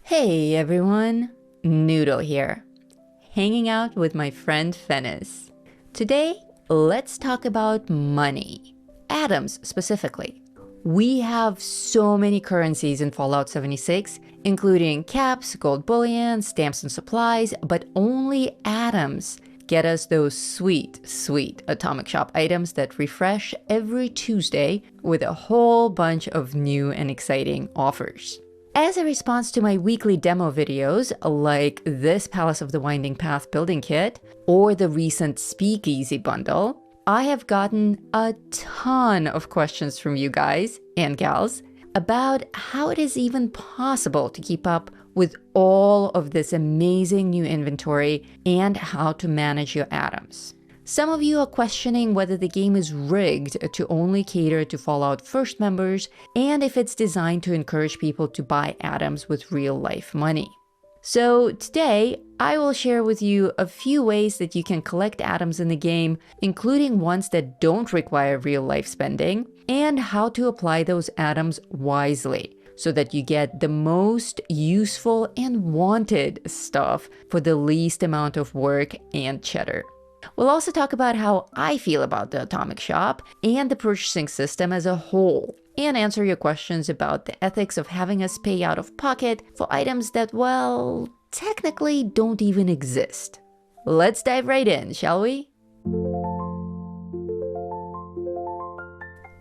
Hey everyone, Noodle here, hanging out with my friend Fennis. Today, let's talk about money, atoms specifically. We have so many currencies in Fallout 76, including caps, gold bullion, stamps and supplies, but only atoms get us those sweet, sweet atomic shop items that refresh every Tuesday with a whole bunch of new and exciting offers. As a response to my weekly demo videos, like this Palace of the Winding Path building kit, or the recent Speakeasy bundle, I have gotten a ton of questions from you guys and gals about how it is even possible to keep up with all of this amazing new inventory and how to manage your atoms. Some of you are questioning whether the game is rigged to only cater to Fallout First members and if it's designed to encourage people to buy atoms with real-life money. So today, I will share with you a few ways that you can collect atoms in the game, including ones that don't require real-life spending, and how to apply those atoms wisely so that you get the most useful and wanted stuff for the least amount of work and cheddar. We'll also talk about how I feel about the Atomic Shop and the purchasing system as a whole, and answer your questions about the ethics of having us pay out of pocket for items that, well, technically don't even exist. Let's dive right in, shall we?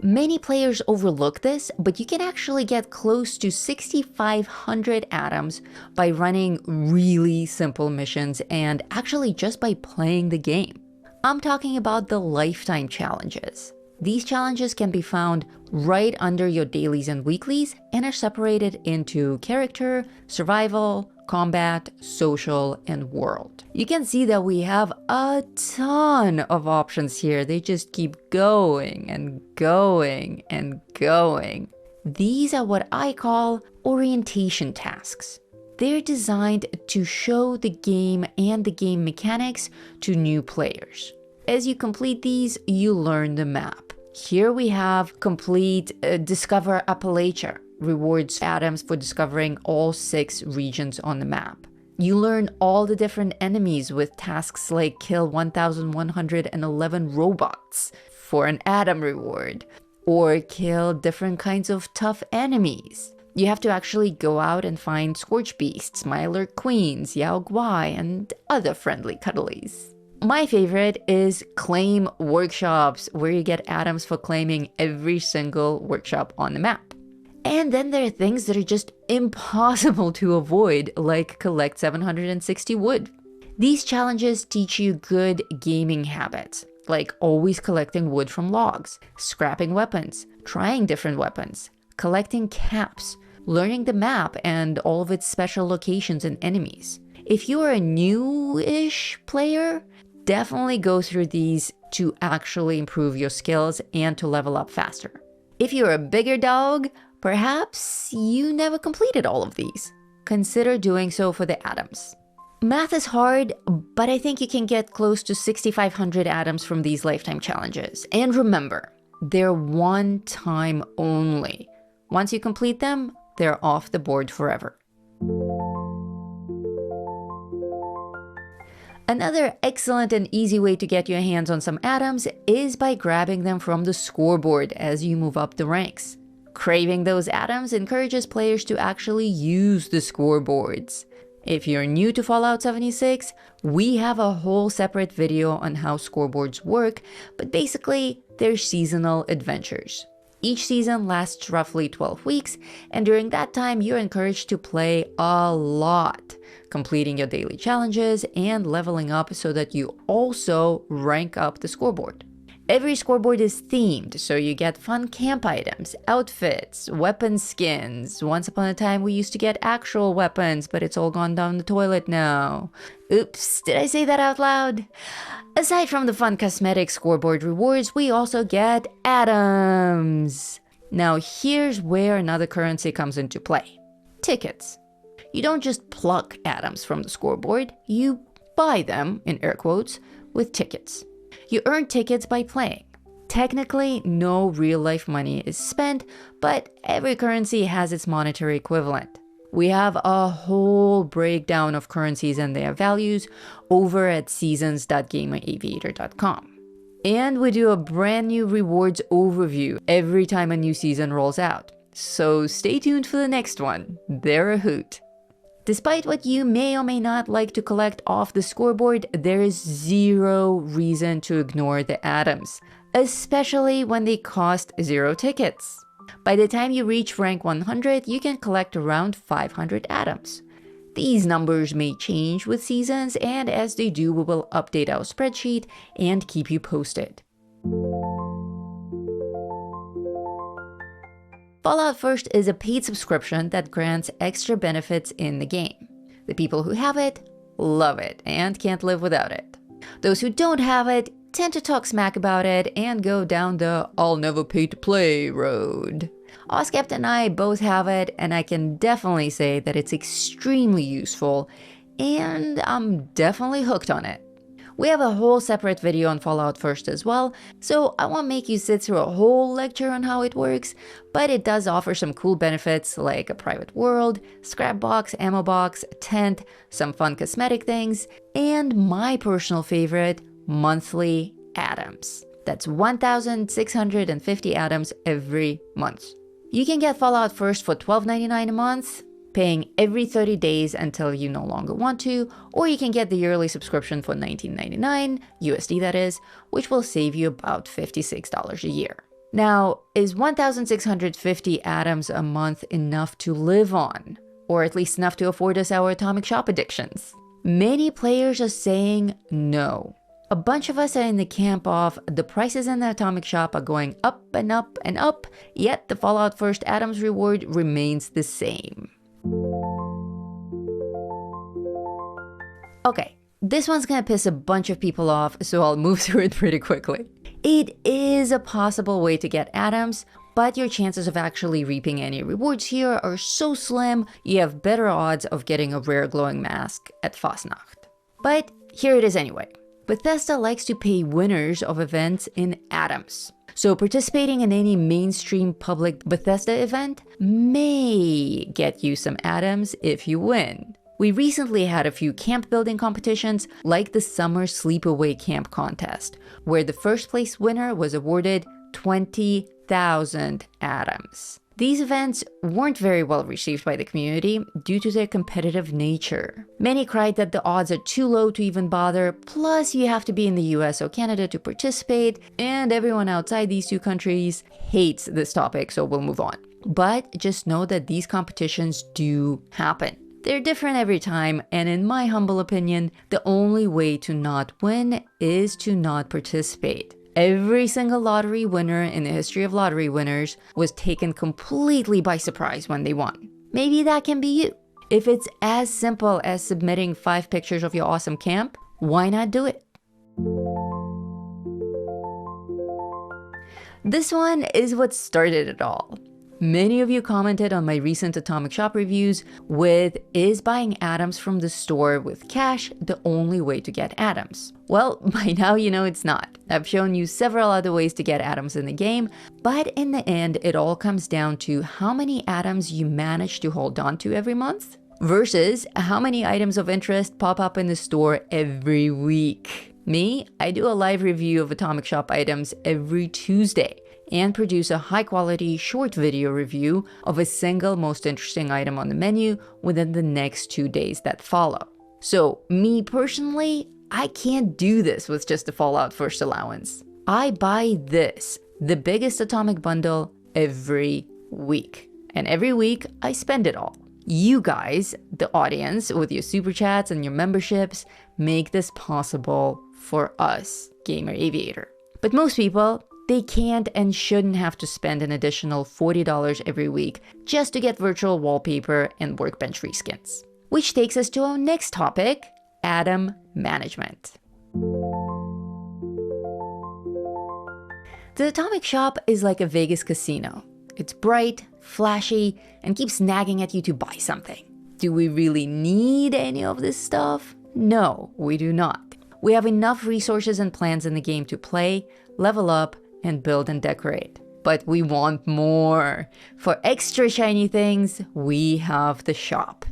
Many players overlook this, but you can actually get close to 6,500 atoms by running really simple missions and actually just by playing the game. I'm talking about the lifetime challenges. These challenges can be found right under your dailies and weeklies and are separated into character, survival, combat, social, and world. You can see that we have a ton of options here. They just keep going and going and going. These are what I call orientation tasks. They're designed to show the game and the game mechanics to new players. As you complete these, you learn the map. Here we have complete Discover Appalachia. Rewards atoms for discovering all 6 regions on the map. You learn all the different enemies with tasks like kill 1,111 robots for an atom reward, or kill different kinds of tough enemies. You have to actually go out and find Scorch Beasts, Mylar Queens, Yao Guai, and other friendly cuddlies. My favorite is claim workshops, where you get atoms for claiming every single workshop on the map. And then there are things that are just impossible to avoid, like collect 760 wood. These challenges teach you good gaming habits, like always collecting wood from logs, scrapping weapons, trying different weapons, collecting caps, learning the map and all of its special locations and enemies. If you are a new-ish player, definitely go through these to actually improve your skills and to level up faster. If you're a bigger dog, perhaps you never completed all of these. Consider doing so for the atoms. Math is hard, but I think you can get close to 6,500 atoms from these lifetime challenges. And remember, they're one time only. Once you complete them, they're off the board forever. Another excellent and easy way to get your hands on some atoms is by grabbing them from the scoreboard as you move up the ranks. Craving those atoms encourages players to actually use the scoreboards. If you're new to Fallout 76, we have a whole separate video on how scoreboards work, but basically, they're seasonal adventures. Each season lasts roughly 12 weeks, and during that time, you're encouraged to play a lot, completing your daily challenges and leveling up so that you also rank up the scoreboard. Every scoreboard is themed, so you get fun camp items, outfits, weapon skins. Once upon a time, we used to get actual weapons, but it's all gone down the toilet now. Oops, did I say that out loud? Aside from the fun cosmetic scoreboard rewards, we also get atoms. Now here's where another currency comes into play. Tickets. You don't just pluck atoms from the scoreboard, you buy them, in air quotes, with tickets. You earn tickets by playing. Technically, no real-life money is spent, but every currency has its monetary equivalent. We have a whole breakdown of currencies and their values over at seasons.gameraviator.com. And we do a brand new rewards overview every time a new season rolls out. So stay tuned for the next one. They're a hoot. Despite what you may or may not like to collect off the scoreboard, there is zero reason to ignore the atoms, especially when they cost 0 tickets. By the time you reach rank 100, you can collect around 500 atoms. These numbers may change with seasons, and as they do, we will update our spreadsheet and keep you posted. Fallout First is a paid subscription that grants extra benefits in the game. The people who have it love it and can't live without it. Those who don't have it tend to talk smack about it and go down the "I'll never pay to play" road. Oscapt and I both have it, and I can definitely say that it's extremely useful, and I'm definitely hooked on it. We have a whole separate video on Fallout First as well, so I won't make you sit through a whole lecture on how it works, but it does offer some cool benefits like a private world, scrap box, ammo box, tent, some fun cosmetic things, and my personal favorite, monthly atoms. That's 1,650 atoms every month. You can get Fallout First for $12.99 a month, paying every 30 days until you no longer want to, or you can get the yearly subscription for $19.99, USD that is, which will save you about $56 a year. Now, is 1,650 atoms a month enough to live on? Or at least enough to afford us our atomic shop addictions? Many players are saying no. A bunch of us are in the camp of the prices in the atomic shop are going up and up and up, yet the Fallout First atoms reward remains the same. Okay, this one's gonna piss a bunch of people off, so I'll move through it pretty quickly. It is a possible way to get atoms, but your chances of actually reaping any rewards here are so slim, you have better odds of getting a rare glowing mask at Fasnacht. But here it is anyway. Bethesda likes to pay winners of events in atoms. So participating in any mainstream public Bethesda event may get you some atoms if you win. We recently had a few camp building competitions like the Summer Sleepaway Camp contest, where the first place winner was awarded 20,000 atoms. These events weren't very well received by the community due to their competitive nature. Many cried that the odds are too low to even bother, plus you have to be in the US or Canada to participate, and everyone outside these two countries hates this topic, so we'll move on. But just know that these competitions do happen. They're different every time, and in my humble opinion, the only way to not win is to not participate. Every single lottery winner in the history of lottery winners was taken completely by surprise when they won. Maybe that can be you. If it's as simple as submitting 5 pictures of your awesome camp, why not do it? This one is what started it all. Many of you commented on my recent Atomic Shop reviews with, is buying atoms from the store with cash the only way to get atoms? Well, by now you know it's not. I've shown you several other ways to get atoms in the game, but in the end it all comes down to how many atoms you manage to hold on to every month versus how many items of interest pop up in the store every week. Me, I do a live review of Atomic Shop items every Tuesday and produce a high-quality short video review of a single most interesting item on the menu within the next 2 days that follow. So me personally, I can't do this with just the Fallout First allowance. I buy this, the biggest atomic bundle, every week. And every week, I spend it all. You guys, the audience, with your super chats and your memberships, make this possible for us, Gamer Aviator. But most people, they can't and shouldn't have to spend an additional $40 every week just to get virtual wallpaper and workbench reskins. Which takes us to our next topic, atom management. The Atomic Shop is like a Vegas casino. It's bright, flashy, and keeps nagging at you to buy something. Do we really need any of this stuff? No, we do not. We have enough resources and plans in the game to play, level up, and build and decorate. but we want more. For extra shiny things, we have the shop.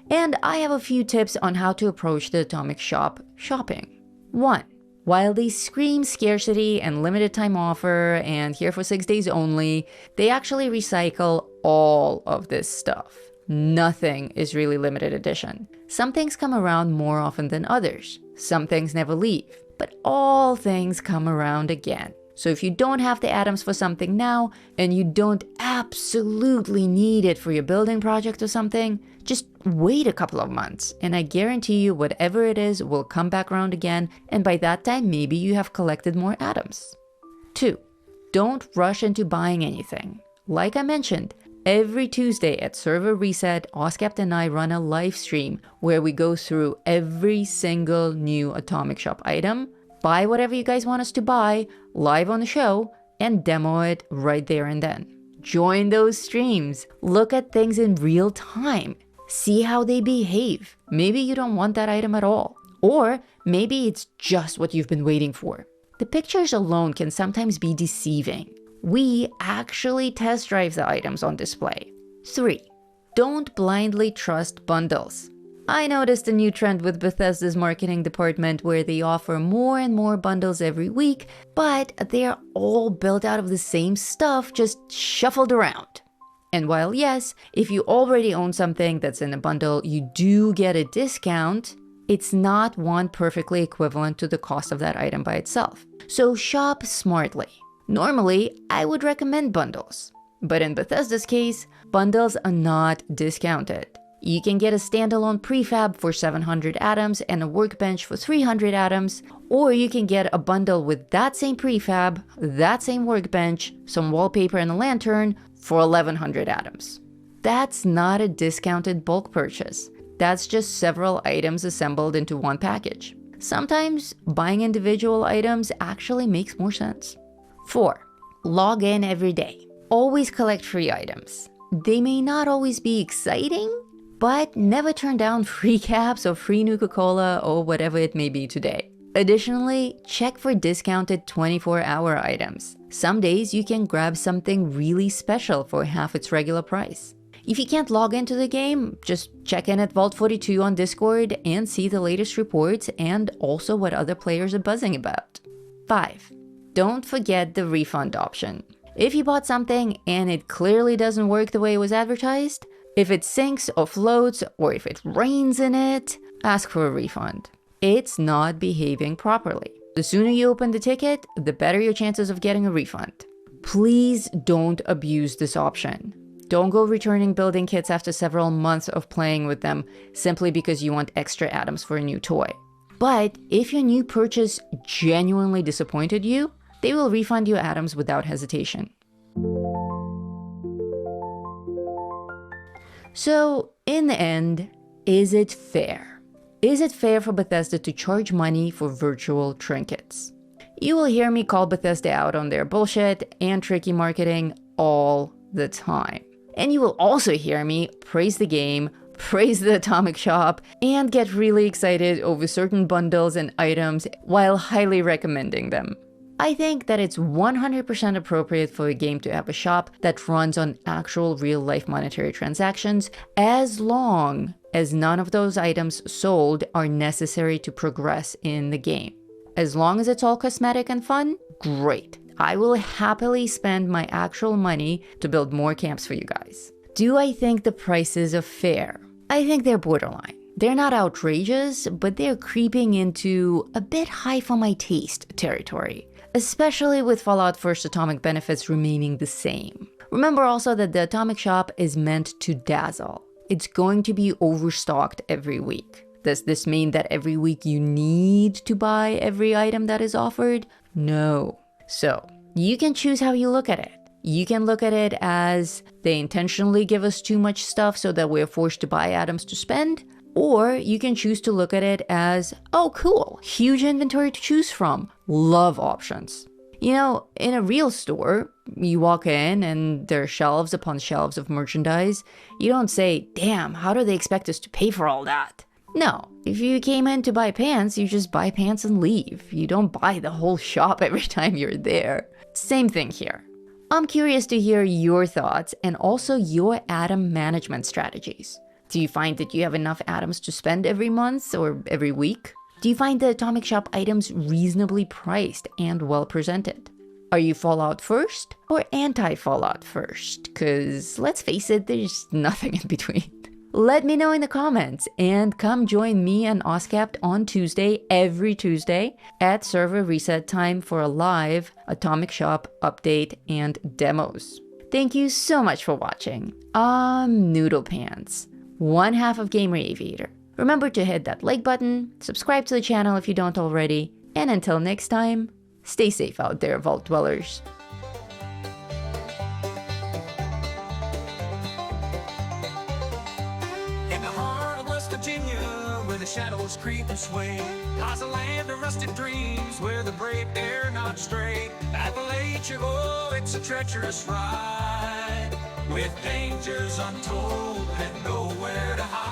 And I have a few tips on how to approach the Atomic Shop shopping. 1. While they scream scarcity and limited time offer and here for 6 days only, they actually recycle all of this stuff. Nothing is really limited edition. Some things come around more often than others. Some things never leave, but all things come around again. So if you don't have the atoms for something now, and you don't absolutely need it for your building project or something, just wait a couple of months, and I guarantee you whatever it is will come back around again, and by that time maybe you have collected more atoms. 2. Don't rush into buying anything. Like I mentioned, every Tuesday at Server Reset, Oscapt and I run a live stream where we go through every single new Atomic Shop item, buy whatever you guys want us to buy live on the show, and demo it right there and then. Join those streams. Look at things in real time. See how they behave. Maybe you don't want that item at all. Or maybe it's just what you've been waiting for. The pictures alone can sometimes be deceiving. We actually test drive the items on display. 3. Don't blindly trust bundles. I noticed a new trend with Bethesda's marketing department where they offer more and more bundles every week, but they're all built out of the same stuff, just shuffled around. And while yes, if you already own something that's in a bundle, you do get a discount, it's not one perfectly equivalent to the cost of that item by itself. So shop smartly. Normally, I would recommend bundles, but in Bethesda's case, bundles are not discounted. You can get a standalone prefab for 700 atoms and a workbench for 300 atoms, or you can get a bundle with that same prefab, that same workbench, some wallpaper and a lantern for 1100 atoms. That's not a discounted bulk purchase. That's just several items assembled into one package. Sometimes buying individual items actually makes more sense. 4. Log in every day. Always collect free items. They may not always be exciting, but never turn down free caps or free Nuka-Cola or whatever it may be today. Additionally, check for discounted 24-hour items. Some days you can grab something really special for half its regular price. If you can't log into the game, just check in at Vault 42 on Discord and see the latest reports and also what other players are buzzing about. 5. Don't forget the refund option. If you bought something and it clearly doesn't work the way it was advertised, if it sinks or floats, or if it rains in it, ask for a refund. It's not behaving properly. The sooner you open the ticket, the better your chances of getting a refund. Please don't abuse this option. Don't go returning building kits after several months of playing with them simply because you want extra atoms for a new toy. But if your new purchase genuinely disappointed you, they will refund you atoms without hesitation. So, in the end, is it fair? Is it fair for Bethesda to charge money for virtual trinkets? You will hear me call Bethesda out on their bullshit and tricky marketing all the time. And you will also hear me praise the game, praise the Atomic Shop, and get really excited over certain bundles and items while highly recommending them. I think that it's 100% appropriate for a game to have a shop that runs on actual real-life monetary transactions, as long as none of those items sold are necessary to progress in the game. As long as it's all cosmetic and fun, great. I will happily spend my actual money to build more camps for you guys. Do I think the prices are fair? I think they're borderline. They're not outrageous, but they're creeping into a bit high for my taste territory, especially with Fallout First Atomic benefits remaining the same. Remember also that the Atomic Shop is meant to dazzle. It's going to be overstocked every week. Does this mean that every week you need to buy every item that is offered? No. So, you can choose how you look at it. You can look at it as they intentionally give us too much stuff so that we're forced to buy items to spend, or you can choose to look at it as, oh cool, huge inventory to choose from, love options. You know, in a real store, you walk in and there are shelves upon shelves of merchandise. You don't say, damn, how do they expect us to pay for all that? No, if you came in to buy pants, you just buy pants and leave. You don't buy the whole shop every time you're there. Same thing here. I'm curious to hear your thoughts and also your atom management strategies. Do you find that you have enough atoms to spend every month or every week? Do you find the Atomic Shop items reasonably priced and well presented? Are you Fallout first or anti-Fallout first? Cause let's face it, there's nothing in between. Let me know in the comments and come join me and Oscapt on Tuesday, every Tuesday at server reset time for a live Atomic Shop update and demos. Thank you so much for watching. I'm Noodle Pants, one half of Gamer Aviator. Remember to hit that like button, subscribe to the channel if you don't already, and until next time, stay safe out there, Vault Dwellers. Where the shadows creep and sway, lies a land of rusted dreams, where the brave dare not stray. Appalachia, oh, it's a treacherous ride, with dangers untold and nowhere to hide.